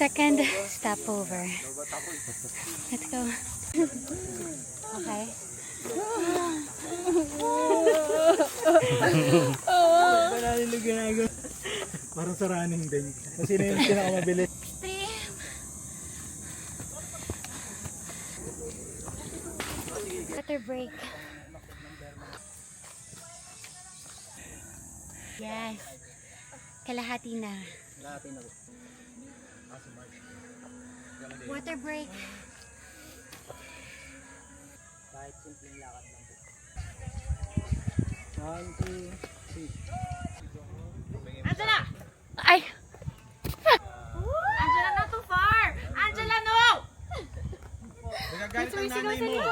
Second stopover. Let's go. Okay. Parang sa running din. Kasi na yung pinakamabilis. Extreme. Water break. Yes. Kalahati na. Water break. Kahit simpleng lakad lang po. 1, 2, 3. Angela! Ay! Angela, not too far! Angela, no! Nagagalit ang nanay mo.